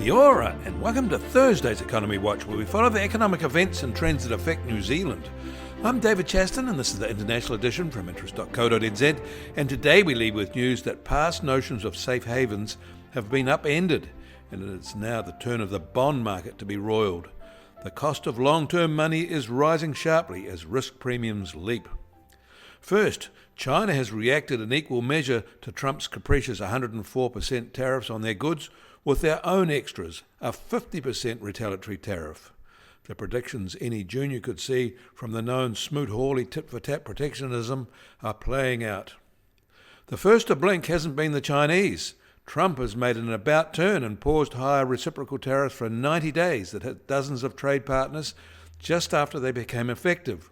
Kia ora, and welcome to Thursday's Economy Watch, where we follow the economic events and trends that affect New Zealand. I'm David Chaston, and this is the international edition from interest.co.nz, and today we lead with news that past notions of safe havens have been upended, and it's now the turn of the bond market to be roiled. The cost of long-term money is rising sharply as risk premiums leap. First, China has reacted in equal measure to Trump's capricious 104% tariffs on their goods with their own extras, a 50% retaliatory tariff. The predictions any junior could see from the known Smoot-Hawley tit-for-tat protectionism are playing out. The first to blink hasn't been the Chinese. Trump has made an about turn and paused higher reciprocal tariffs for 90 days that hit dozens of trade partners just after they became effective,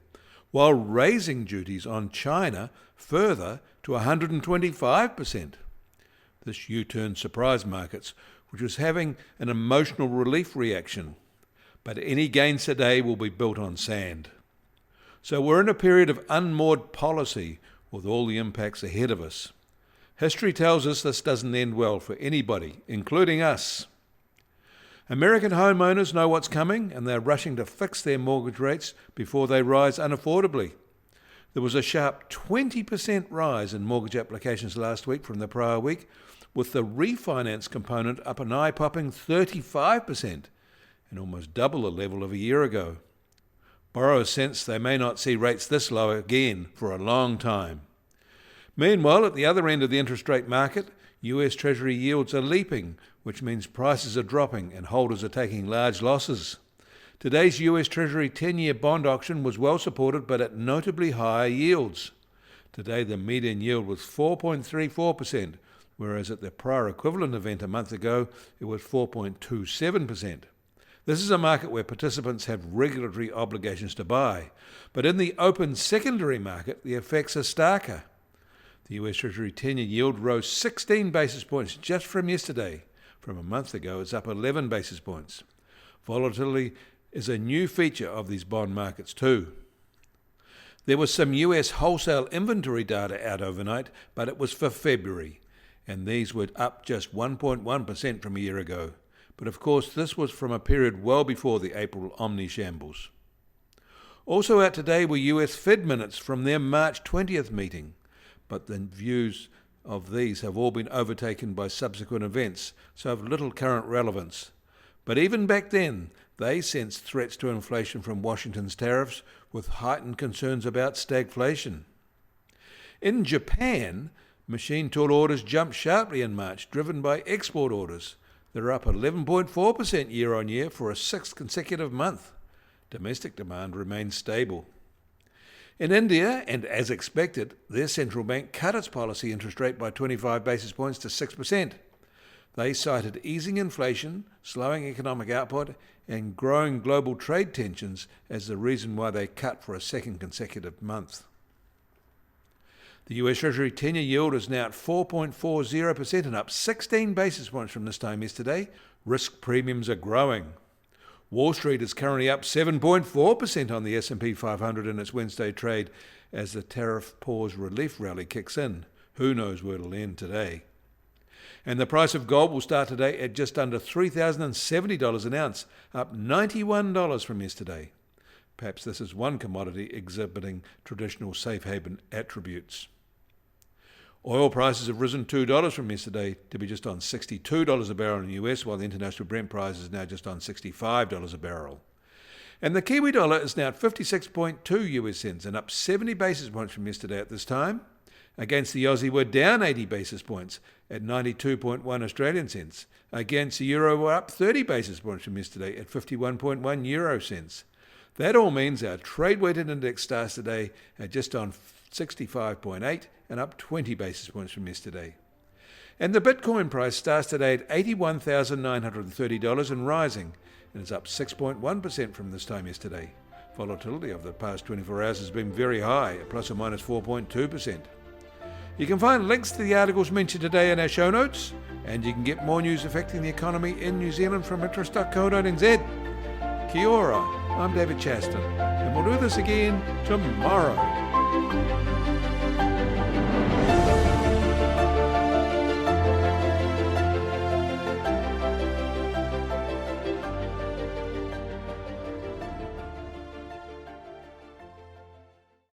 while raising duties on China further to 125%. This U-turn surprised markets, which was having an emotional relief reaction. But any gains today will be built on sand. So we're in a period of unmoored policy with all the impacts ahead of us. History tells us this doesn't end well for anybody, including us. American homeowners know what's coming, and they're rushing to fix their mortgage rates before they rise unaffordably. There was a sharp 20% rise in mortgage applications last week from the prior week, with the refinance component up an eye-popping 35%, and almost double the level of a year ago. Borrowers sense they may not see rates this low again for a long time. Meanwhile, at the other end of the interest rate market, US Treasury yields are leaping, which means prices are dropping and holders are taking large losses. Today's US Treasury 10-year bond auction was well supported but at notably higher yields. Today the median yield was 4.34%, whereas at the prior equivalent event a month ago it was 4.27%. This is a market where participants have regulatory obligations to buy, but in the open secondary market the effects are starker. The US Treasury 10-year yield rose 16 basis points just from yesterday. From a month ago, it's up 11 basis points. Volatility is a new feature of these bond markets too. There was some US wholesale inventory data out overnight, but it was for February, and these were up just 1.1% from a year ago. But of course, this was from a period well before the April omni-shambles. Also out today were US Fed minutes from their March 20th meeting, but the views of these have all been overtaken by subsequent events, so have little current relevance. But even back then, they sensed threats to inflation from Washington's tariffs, with heightened concerns about stagflation. In Japan, machine tool orders jumped sharply in March, driven by export orders. They're up 11.4% year-on-year for a sixth consecutive month. Domestic demand remains stable. In India, and as expected, their central bank cut its policy interest rate by 25 basis points to 6%. They cited easing inflation, slowing economic output, and growing global trade tensions as the reason why they cut for a second consecutive month. The US Treasury 10-year yield is now at 4.40% and up 16 basis points from this time yesterday. Risk premiums are growing. Wall Street is currently up 7.4% on the S&P 500 in its Wednesday trade as the tariff pause relief rally kicks in. Who knows where it'll end today? And the price of gold will start today at just under $3,070 an ounce, up $91 from yesterday. Perhaps this is one commodity exhibiting traditional safe haven attributes. Oil prices have risen $2 from yesterday to be just on $62 a barrel in the US, while the international Brent price is now just on $65 a barrel. And the Kiwi dollar is now at 56.2 US cents and up 70 basis points from yesterday at this time. Against the Aussie, we're down 80 basis points at 92.1 Australian cents. Against the euro, we're up 30 basis points from yesterday at 51.1 euro cents. That all means our trade-weighted index starts today at just on 65.8 and up 20 basis points from yesterday. And the Bitcoin price starts today at $81,930 and rising, and is up 6.1% from this time yesterday. Volatility over the past 24 hours has been very high, at plus or minus 4.2%. You can find links to the articles mentioned today in our show notes, and you can get more news affecting the economy in New Zealand from interest.co.nz. Kia ora, I'm David Chaston, and we'll do this again tomorrow.